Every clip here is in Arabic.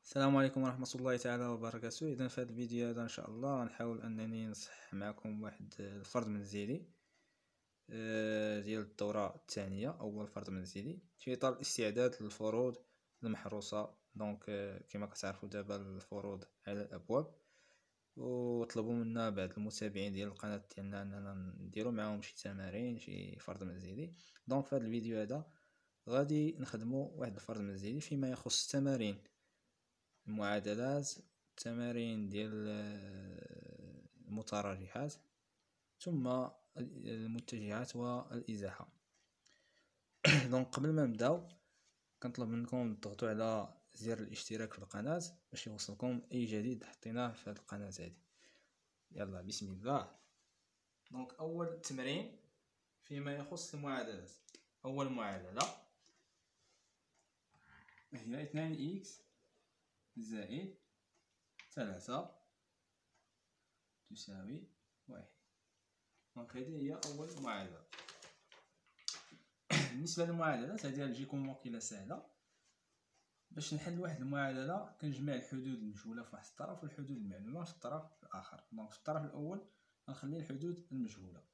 السلام عليكم ورحمة الله تعالى وبركاته. إذا في هذا الفيديو هذا إن شاء الله نحاول أنني نصحح معكم واحد الفرض منزلي ديال الدورة الثانية، أول فرض منزلي في إطار الاستعداد للفروض المحروسة. دونك كما كتعرفوا دابا الفروض على الأبواب، وطلبوا منا بعض المتابعين ديال القناة ديالنا أننا نديرو معاهم شي تمارين، شي فرض منزلي. دونك في هذا الفيديو هذا غادي نخدمو واحد الفرض منزلي فيما يخص التمارين، المعادلات، التمارين ديال المتراجحات، ثم المتجهات والإزاحة. دونك قبل ما نبداو كنطلب منكم تضغطوا على زر الاشتراك في القناة باش يوصلكم اي جديد حطيناه في هذه القناة هذه. يلا بسم الله. دونك اول تمرين فيما يخص المعادلات. اول معادلة هي 2 x زائد 3 تساوي 1. دونك هذه هي أول معادلة. بالنسبة للمعادلات هذه غتجيكم موكلة سهلة. باش نحل واحد المعادلة كنجمع الحدود المجهولة في واحد الطرف والحدود المعلومة في الطرف الآخر. دونك في الطرف الأول غنخلي الحدود المجهولة.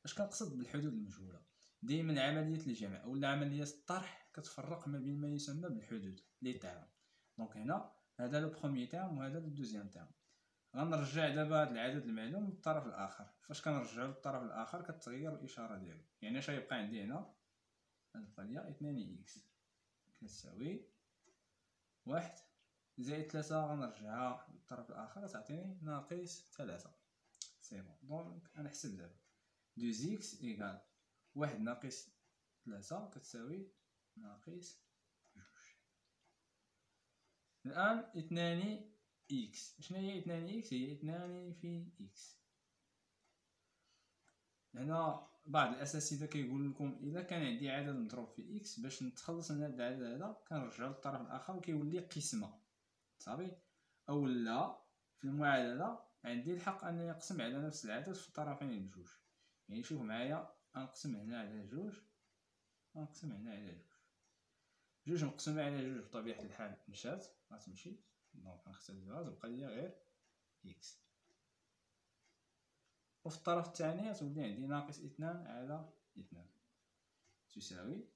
اش كنقصد بالحدود المجهولة؟ دائما عملية الجمع أو عملية الطرح كتفرق ما بين ما يسمى بالحدود لي تيرم. دونك هنا هذا لو بروميي تيرم وهذا لو دوزيام تيرم. غنرجع دابا هذا العدد المعلوم للطرف الاخر. فاش كنرجعو للطرف الاخر كتغير الاشاره ديالو، يعني اش غيبقى عندي هنا؟ غتبقى ليا 2 x كتساوي 1 زائد 3 غنرجعها للطرف الاخر تعطيني ناقص 3. سي بون. دونك غنحسب دابا 2 x ايكال 1 ناقص 3 كتساوي ناقص 2. الان 2 إكس. شنو هي 2 إكس؟ هي 2 في إكس. هنا بعض الأساتذة كيقول لكم إذا كان عندي عدد مضروب في إكس باش نتخلص من هذا العدد هذا كنرجعو للطرف الآخر وكيولي قسمة صافي. أو لا في المعادلة عندي الحق أنني نقسم على نفس العدد في الطرفين بجوج. يعني شوف معايا، غنقسم هنا على جوج غنقسم هنا على جوج مقسومة على جوج بطبيعة الحال مشات غتمشي. دونك غنختزلها تبقى ليا غير إكس، وفي الطرف الثاني تولي عندي ناقص 2 على 2 تساوي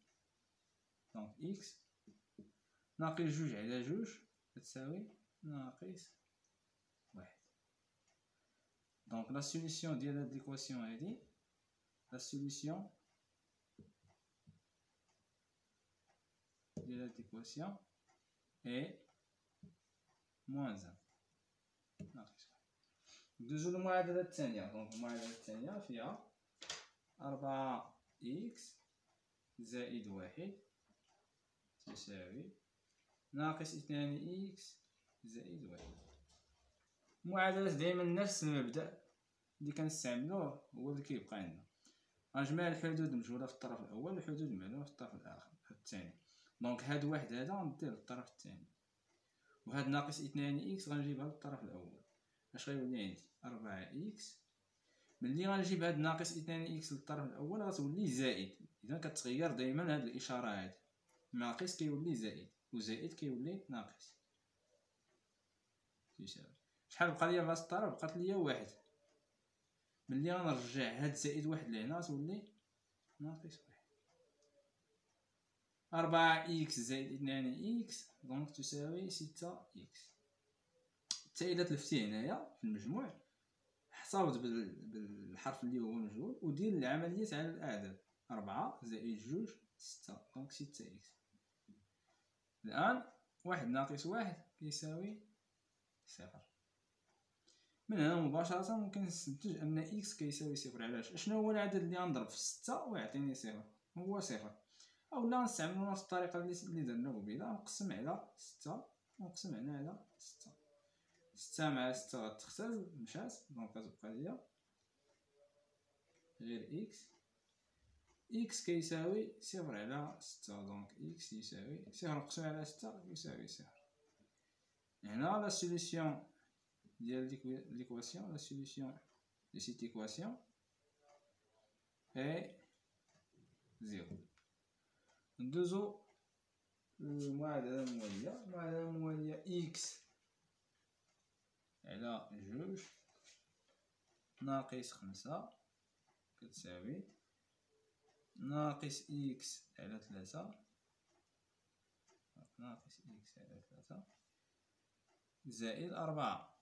دونك إكس ناقص 2 على 2 كتساوي ناقص 1. دونك لا سوليسيون ديال هاد ليكواسيون هادي، لا سوليسيون ديال هاد ليكواسيون إي موان 1 ناقص 1. ندوزو للمعادلة الثانية. دونك المعادلة الثانية فيها 4 إكس زائد 1 تساوي ناقص 2 إكس زائد 1. المعادلات دائما نفس المبدأ اللي كنستعملوه هو اللي كيبقى عندنا. غنجمع الحدود المجهولة في الطرف الأول والحدود المعلومة في الطرف الآخر الثاني. دونك هاد واحد هذا غنديه للطرف الثاني، وهاد ناقص 2 إكس غنجيبها للطرف الأول. اش غيولي عندي؟ 4 إكس. ملي غنجيب هاد ناقص 2 إكس للطرف الأول غتولي زائد. إذا كتغير دايما هاد الإشارة هادي، ناقص كيولي زائد وزائد كيولي ناقص تساوي. شحال بقى ليا في هاد الطرف؟ بقات ليا 1. ملي غنرجع هاد زائد 1 لهنا تولي ناقص 1. 4 إكس زائد 2 إكس دونك تساوي 6 إكس. حتى إلا تلفتي هنايا في المجموع حصاوب بالحرف اللي هو مجهول ودير العملية على الأعداد. 4 زائد 2 6 دونك 6 إكس. الآن 1 ناقص 1 كيساوي 0. من هنا مباشرة ممكن نستنتج أن إكس كيساوي 0. علاش؟ شنو هو العدد اللي غنضرب في 6 ويعطيني 0؟ هو 0. أولا نستعملو نفس الطريقة اللي درنا قبيلة، نقسم على 6 ونقسم هنا على 6. 6 مع 6 غتختزل مشات، دونك غتبقى ليا غير إكس. إكس كيساوي 0 على 6، دونك إكس يساوي 0 مقسوم على 6 يساوي 0. هنا لا سوليسيون ديال ليكواسيون، لا سوليسيون دو سيت إيكواسيون إي 0. ندوزو المعادلة الموالية إكس على جوج ناقص 5 كتساوي ناقص إكس على 3 ناقص إكس على 3 زائد 4.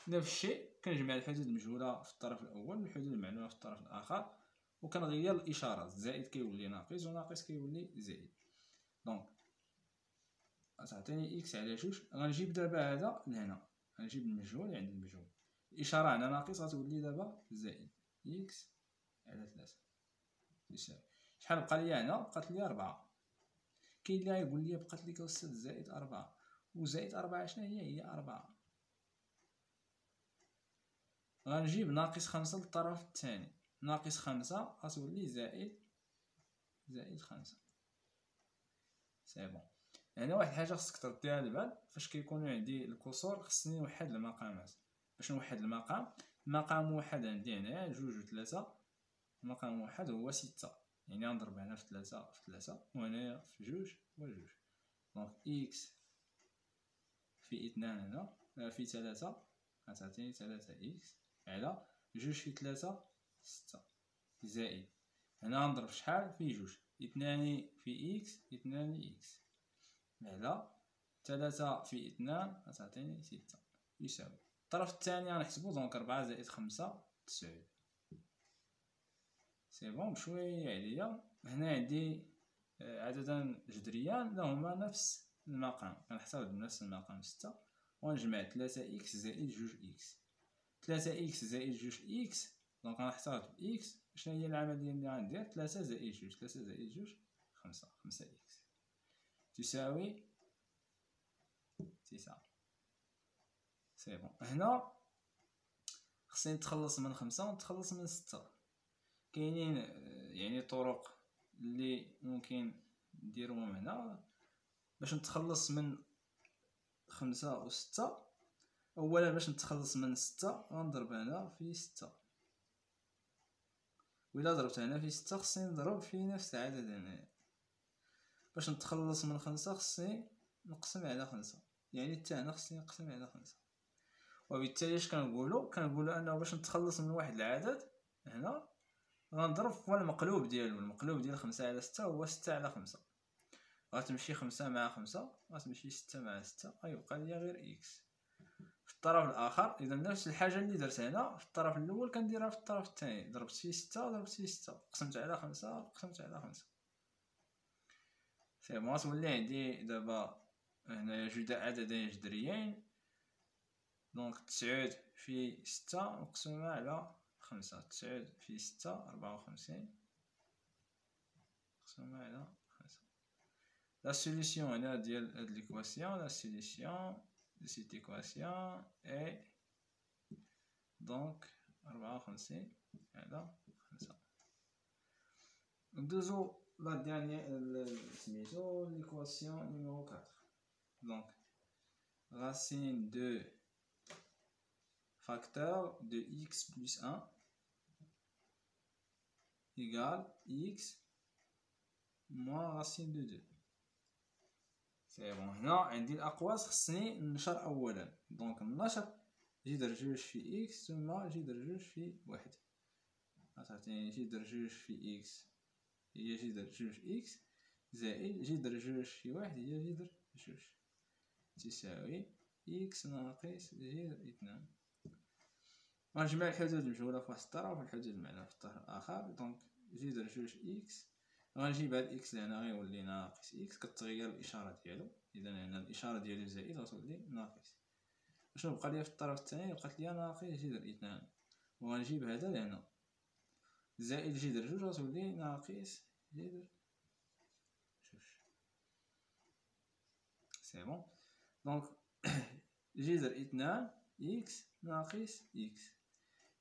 نفس الشيء كنجمع الحدود المجهولة في الطرف الأول والحدود المعلومة في الطرف الآخر، وكنغير الإشارات، زائد كيولي ناقص وناقص كيولي زائد. دونك غتعطيني إكس على جوج. غنجيب دابا هذا لهنا، غنجيب المجهول عند المجهول، الإشارة على ناقص غتولي دابا زائد إكس على 3 يساوي شحال بقى ليا هنا؟ بقات ليا 4. كاين اللي غيقول لي بقات ليك أستاذ زائد 4، وزائد 4 شنو هي 4. غنجيب ناقص 5 للطرف الثاني، ناقص 5 غتولي زائد 5. سي بون. هنا واحد الحاجة خصك ترديها للبال، فاش كيكونوا عندي الكسور خصني نوحد المقامات. باش نوحد المقام واحد عندي هنايا جوج و 3، المقام واحد هو 6، يعني غنضرب هنا في 3 في 3 وهنايا في جوج و جوج. دونك إكس في 2 هنا في 3 غتعطيني 3 إكس على جوج في 3 6 زائد هنا غنضرب شحال في جوج 2 في إكس 2 إكس على 3 في 2 غتعطيني 6 يساوي الطرف الثاني غنحسبو. دونك 4 زائد 5 9. سي بون. بشوية عليا هنا عندي عددا جذريان لهما نفس المقام، كنحتفظ بنفس المقام 6 ونجمع 3 إكس زائد جوج إكس. 3 إكس زائد جوج إكس، دونك غنحتفظ بإكس. شنو هي العملية اللي غندير؟ 3 زائد جوج، 3 زائد جوج 5 إكس تساوي 9. سي بون. هنا خصني نتخلص من 5 ونتخلص من 6. كاينين يعني طرق اللي ممكن نديروهم هنا باش نتخلص من 5 و 6. اولا باش نتخلص من 6 غنضرب هنا في 6، وإلا ضربت هنا في 6 خصني نضرب في نفس العدد هنايا. باش نتخلص من 5 خصني نقسم على 5، يعني حتى هنا خصني نقسم على 5. وبالتالي اش كنقولوا انه باش نتخلص من واحد العدد هنا غنضرب في المقلوب ديالو. المقلوب ديال 5 على 6 هو 6 على 5. غتمشي 5 مع 5 غتمشي 6 مع 6 غيبقى ليا غير إكس في الطرف الآخر. إذا نفس الحاجة اللي درت هنا في الطرف الأول كنديرها في الطرف الثاني. ضربت في 6 ضربت في 6 قسمت على 5 قسمت على 5. سي بون. غتولي عندي دابا هنايا جوج عددين جذريين. دونك 9 في 6 مقسومة على 5. 9 في 6 54 مقسومة على 5. لا سوليسيون هنا ديال هاد ليكواسيون، لا سوليسيون de cette équation est donc 54 على 5. ندوزو لا ديرنيير سميتو ليكواسيون نيميرو 4. donc racine de facteur de x plus 1 égale x moins racine de 2. سي بون. هنا عندي الأقواس خصني ننشر أولا. دونك النشر جذر جوج في إكس ثم جذر جوج في واحد غتعطيني جذر جوج في إكس هي جذر جوج إكس زائد جذر جوج في واحد هي جذر جوج تساوي إكس ناقص جذر 2. غنجمع الحدود المجهولة في واحد الطرف والحدود المعلومة في الطرف الآخر. دونك جذر جوج إكس غنجيب هاد إكس لهنا غيولي ناقص إكس، كتغير الإشارة ديالو. إذا هنا الإشارة ديالو زائد غتولي ناقص. شنو بقى ليا في الطرف الثاني؟ بقات ليا ناقص جذر 2 وغنجيب هذا لهنا زائد جذر جوج غتولي ناقص جذر جوج. سي بون. دونك جذر 2 إكس ناقص إكس.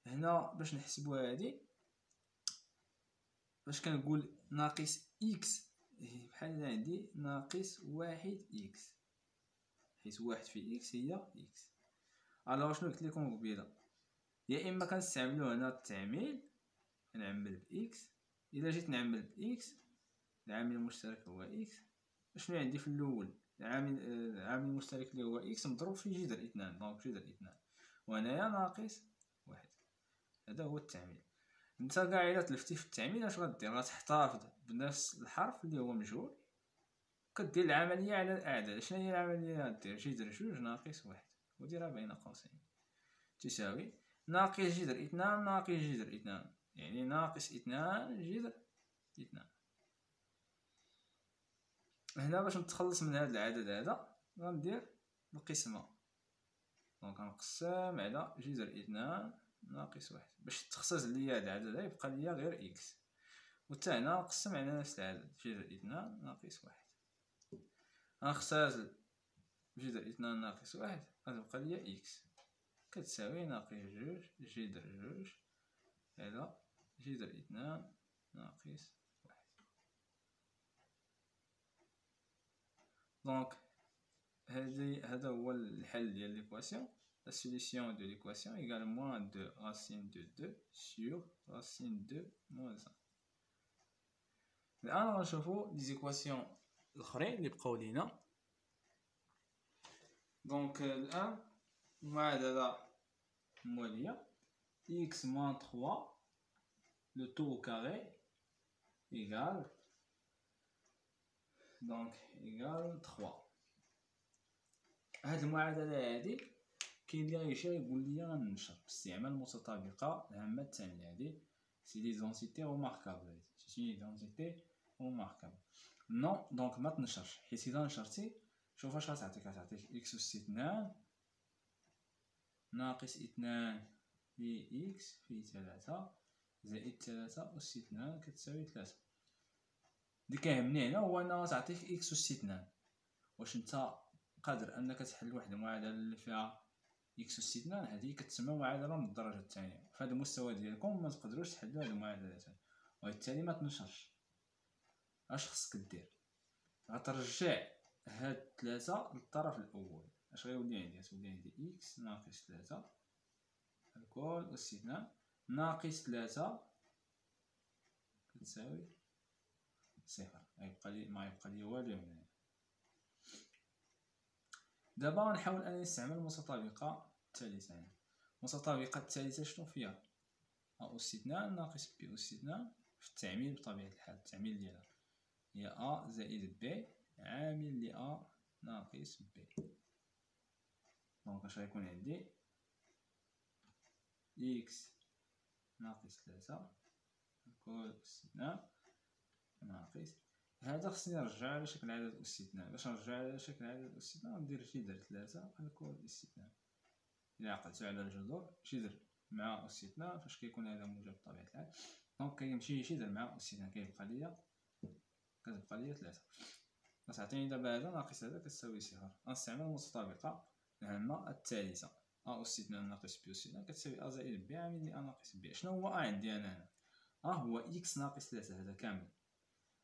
هنا باش نحسبو هادي باش كنقول ناقص إكس بحال عندي ناقص واحد إكس، حيت واحد في إكس هي إكس. ألوغ شنو قلت لكم قبيلة؟ يا إما كنستعملو هنا التعميل نعمل بإكس. إلا جيت نعمل بإكس العامل المشترك هو إكس. شنو عندي في الأول؟ العامل المشترك اللي هو إكس مضروب في جذر اثنان، دونك جذر اثنان، وهنايا ناقص واحد. هذا هو التعميل. نتا كاع إلا تلفتي في التعميل اش غدير؟ غتحتفظ بنفس الحرف اللي هو مجهول، كدير العملية على الأعداد. شنو هي العملية اللي غدير؟ جذر جوج ناقص واحد، وديرها بين قوسين، تساوي ناقص جذر اثنان ناقص جذر اثنان، يعني ناقص اثنان جذر اثنان. هنا باش نتخلص من هذا العدد هذا غندير القسمة، دونك غنقسم على جذر اثنان ناقص واحد باش تخصص ليا هذا العدد هذا يبقى ليا غير إكس، وتا هنا نقسم على نفس العدد جذر اثنان ناقص واحد، غنختزل جذر اثنان ناقص واحد غتبقى ليا إكس كتساوي ناقص جوج جذر جوج على جذر اثنان ناقص واحد. دونك هذا هو الحل ديال ليكواسيون. La solution de l'équation égale moins 2 racine de 2 sur racine de moins 1. الآن غنشوفو لي زيكواسيون الأخرين اللي بقاو لينا. دونك الآن المعادلة الموالية x moins 3 le tout au carré égale donc égale 3. هاد المعادلة هادي كاين اللي غيجي يقول لي غننشر باستعمال المتطابقة العامة الثانية. هادي سي لي زونسيتي روماركابل، سي لي زونسيتي روماركابل. نو دونك ما تنشرش، حيت الا نشرتي شوف اش غتعطيك. غتعطيك اكس اس اثنان ناقص اثنان في اكس في ثلاثة زائد ثلاثة اس اثنان كتساوي ثلاثة. اللي كيهمني هنا هو انها تعطيك اكس اس اثنان. واش نتا قادر انك تحل واحد المعادلة اللي فيها اكس اس اثنان؟ هذه كتسمى معادلة من الدرجة الثانية. في هذا المستوى ديالكم ما تقدروش تحلوا هذه المعادلات، وبالتالي ما تنشرش. اش خصك دير؟ غترجع هاد ثلاثة للطرف الأول. اش غيولي عندي؟ غتولي عندي إكس ناقص ثلاثة الكل أس اثنان ناقص ثلاثة كتساوي صفر. ما يبقى لي والو هنا. دابا غنحاول أنني نستعمل المتطابقة الثالثة. المتطابقة الثالثة شنو فيها؟ أ أس اثنان ناقص بي أس اثنان في التعميل بطبيعة الحال. التعميل ديالها هي أ زائد بي عامل ل أ ناقص بي. دونك اش غيكون عندي؟ إكس ناقص ثلاثة الكل أس اثنان ناقص. هذا خصني نرجع على شكل عدد أس اثنان. باش نرجع على شكل عدد أس اثنان ندير جذر ثلاثة الكل أس اثنان. إلا عقلتو على الجذور جذر مع أس اثنان فاش كيكون هذا موجب بطبيعة الحال، دونك كيمشي جذر مع أس اثنان كتبقى ليا ثلاثة. غتعطيني دابا هذا ناقص هذا كتساوي صفر. غنستعمل المتطابقة العامة الثالثة. أ أس اثنان ناقص بي أس اثنان كتساوي أ زائد بي عامل ل أ ناقص بي. شنو هو أ عندي أنا هنا؟ أ هو إكس ناقص ثلاثة هذا كامل.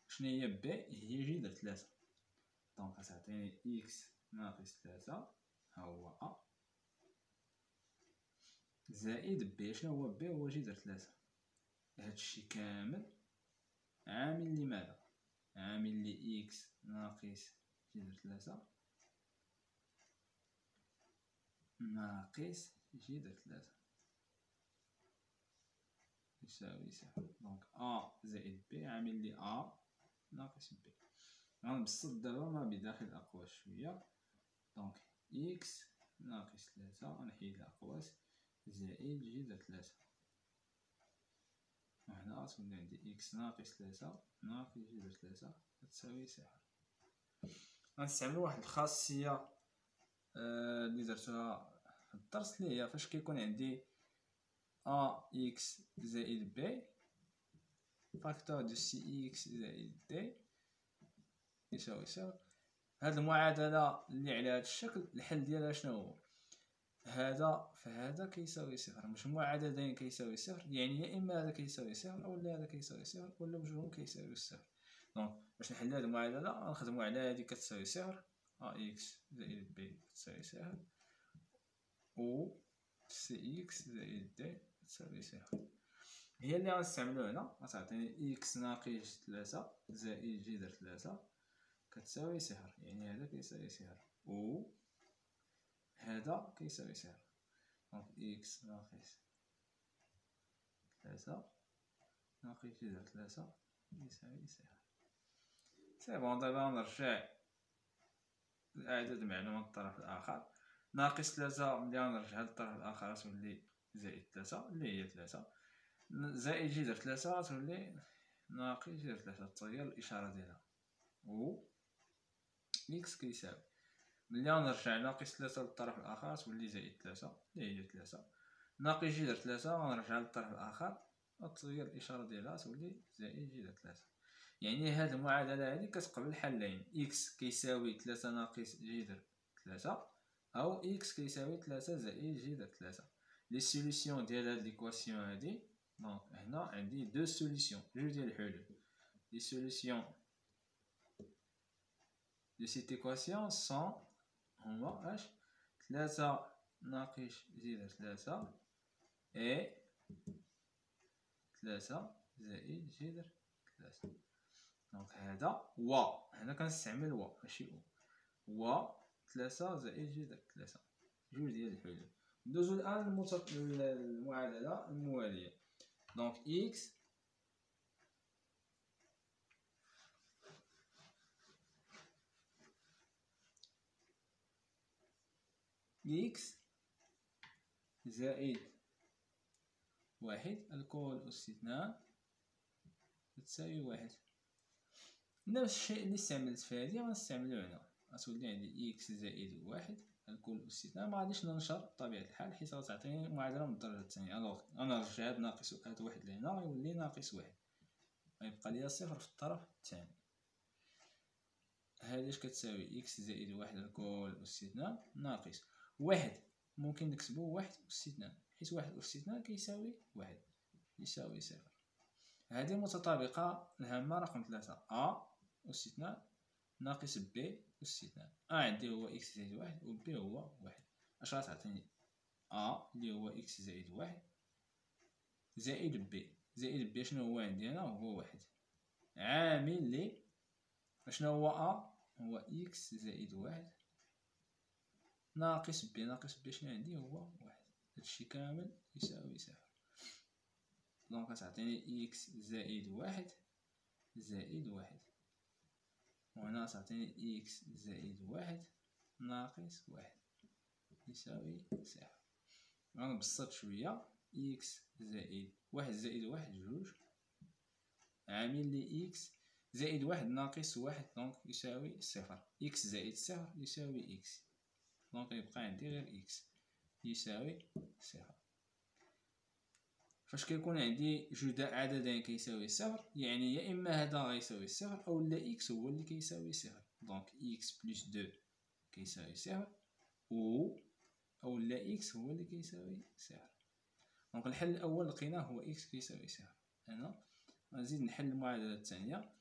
شنو هي بي؟ هي جذر ثلاثة. دونك غتعطيني إكس ناقص ثلاثة ها هو أ زائد بي. شنو هو بي؟ هو جذر ثلاثة. هادشي كامل عامل لماذا؟ عامل ل إكس ناقص جذر ثلاثة ناقص جذر ثلاثة يساوي صفر. دونك أ زائد بي عامل ل أ ناقص بي. غنبسط دابا ما بداخل الأقواس شوية. دونك إكس ناقص ثلاثة غنحيد الأقواس زائد جذر ثلاثة. وهنا غتولي عندي إكس ناقص ثلاثة ناقص جذر ثلاثة كتساوي صفر. غنستعملو واحد الخاصية اللي درتوها في الدرس اللي هي فاش كيكون عندي أ إكس زائد بي فاكتور دو سي إكس زائد دي يساوي صفر. هاد المعادلة اللي على هاد الشكل الحل ديالها شنو هو؟ هذا فهذا كيساوي صفر. مجموع عددين كيساوي صفر، يعني يا إما هذا كيساوي صفر أولا هذا كيساوي صفر ولا بجوجهم كيساوي صفر. دونك باش نحل هاد المعادلة غنخدمو على هادي كتساوي صفر أ إكس زائد بي كتساوي صفر و سي إكس زائد دي كتساوي صفر. هي اللي غنستعملو هنا، غتعطيني إكس ناقص 3 زائد جذر 3 كتساوي صفر، يعني هذا كيساوي صفر و هذا كيساوي صفر. دونك إكس ناقص 3 ناقص جذر 3 يساوي صفر. سي بون. دابا نرجع لإعداد معلومات الطرف الآخر. ناقص 3 ملي غنرجعها للطرف الآخر غتولي زائد 3 اللي هي 3 زائد جذر 3 غتولي ناقص جذر 3 تغير الإشارة ديالها و إكس كيساوي ملي غنرجع ناقص 3 للطرف الآخر غتولي زائد 3 اللي هي 3 ناقص جذر 3 غنرجع للطرف الآخر غتغير الإشارة ديالها تولي زائد جذر 3. يعني هاد المعادلة هادي كتقبل حلين إكس كيساوي 3 ناقص جذر 3 أو إكس كيساوي 3 زائد جذر 3. لي سوليسيون ديال هاد ليكواسيون هادي دونك هنا عندي دو سوليسيون جوج ديال الحلول. لي سوليسيون دو سيت إيكواسيون سون هما اش 3 ناقص جذر 3 اي 3 زائد جذر 3. دونك هذا و هنا كنستعمل و ماشي و 3 زائد جذر 3 جوج ديال الحلول. ندوزو الآن للمعادلة الموالية. دونك إكس زائد واحد الكل أس 2 تساوي واحد. نفس الشيء اللي استعملت في هادي غنستعملو هنا، غتولي عندي إكس زائد واحد الكل أس 2. مغاديش ننشر بطبيعة الحال حيت غتعطيني معادلة من الدرجة الثانية. ألوغ غنرجع هاد ناقص هاد واحد لهنا غيولي ناقص واحد، غيبقى ليا صفر في الطرف الثاني. هادي اش كتساوي إكس زائد واحد الكل أس 2 ناقص واحد. ممكن نكتبو واحد أس 2 حيت واحد أس 2 كيساوي واحد يساوي صفر. هذه متطابقة الهامة رقم 3 أ أس 2 ناقص بي أس 2. عندي هو إكس زائد واحد و بي هو واحد. اش غتعطيني أ اللي هو إكس زائد واحد زائد بي. زائد بي شنو هو عندي هنا؟ هو واحد عامل لي شنو هو أ؟ هو إكس زائد واحد ناقص بي. ناقص بي شنو عندي؟ هو واحد. هادشي كامل يساوي صفر. دونك غتعطيني إكس زائد واحد زائد واحد، وهنا غتعطيني إكس زائد واحد ناقص واحد يساوي صفر. غنبسط شوية. إكس زائد واحد زائد واحد جوج عامل لي إكس زائد واحد ناقص واحد دونك يساوي صفر. إكس زائد صفر يساوي إكس، دونك يبقى عندي غير إكس يساوي صفر. فاش كيكون عندي جوج عددين كيساوي صفر يعني يا اما هذا غيساوي صفر او لا اكس هو اللي كيساوي صفر. دونك اكس بلس دو كيساوي صفر او لا اكس هو اللي كيساوي صفر. دونك الحل الاول لقيناه هو اكس كيساوي صفر. انا غنزيد نحل المعادله الثانيه.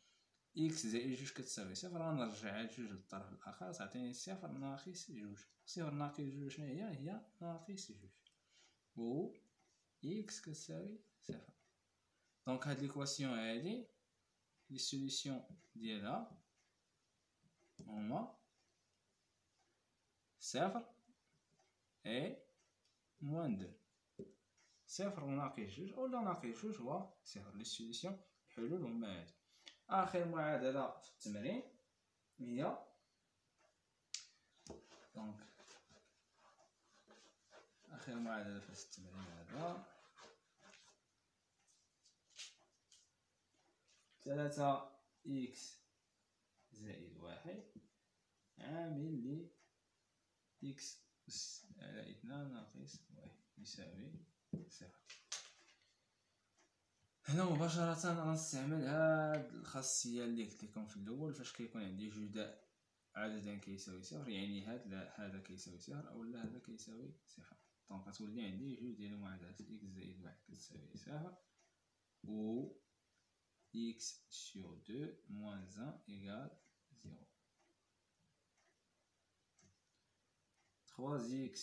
اكس زائد جوج كتساوي صفر، غنرجع جوج للطرف الاخر تعطيني صفر ناقص جوج. صفر ناقص جوج شنو هي؟ هي ناقص جوج و إكس كتساوي صفر. دونك هاد ليكواسيون هادي لي سوليسيون ديالها هما صفر اي موان دو. صفر وناقص جوج أولا ناقص جوج هو صفر. لي سوليسيون الحلول هما هادو. آخر معادلة في التمرين هي دونك آخر معادلة في التمرين هذا 3 إكس زائد واحد عامل لي إكس أس على 2 ناقص واحد يساوي صفر. هنا مباشرة غنستعمل هاد الخاصية اللي قلت لكم في الأول. فاش كيكون عندي جوج عددين كيساوي صفر يعني هذا كيساوي صفر أولا هذا كيساوي صفر. دونك غتولي عندي جوج ديال المعادلات إكس زائد واحد كتساوي صفر و x sur 2 moins 1 égale 0. 3x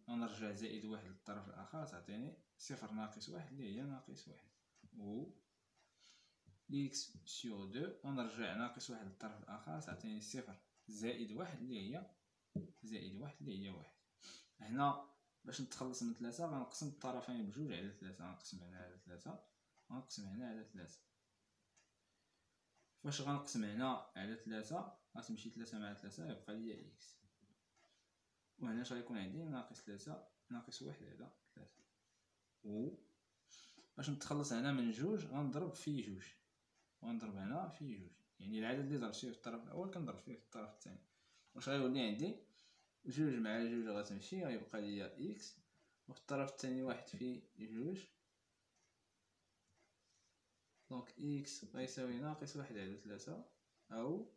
غنرجع زائد واحد للطرف الاخر تعطيني صفر ناقص واحد اللي هي ناقص واحد، و إكس سور دو غنرجع ناقص واحد للطرف الآخر تعطيني صفر زائد واحد اللي هي واحد. هنا باش نتخلص من ثلاثة غنقسم الطرفين بجوج على ثلاثة، غنقسم هنا على ثلاثة، غنقسم هنا على ثلاثة. فاش غنقسم هنا على ثلاثة غتمشي ثلاثة مع ثلاثة يبقى ليا إكس، وهنا اش غيكون عندي ناقص ثلاثة ناقص واحد على ثلاثة. و باش نتخلص هنا من جوج غنضرب في جوج، ونضرب هنا في جوج، يعني العدد اللي ضربت فيه في الطرف الاول كنضرب فيه في الطرف الثاني. واش غيولي عندي جوج مع جوج غتمشي غيبقى ليا اكس، وفي الطرف الثاني واحد في جوج، دونك اكس غيساوي ناقص واحد على ثلاثة، او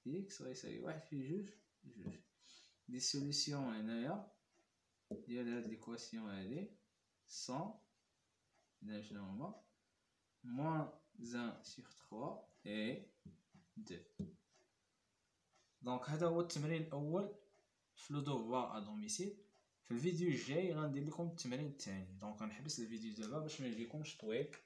اكس غيساوي واحد في جوج جوج. دي سوليسيون هنايا ديال هاد ليكواسيون هادي سون إذا شنو هما -1 sur 3 et 2. دونك هذا هو التمرين الاول في لو دوفوار ا دوميسيل. في الفيديو الجاي غندير لكم التمرين الثاني، دونك غنحبس الفيديو دابا باش ما يجيكمش طويل.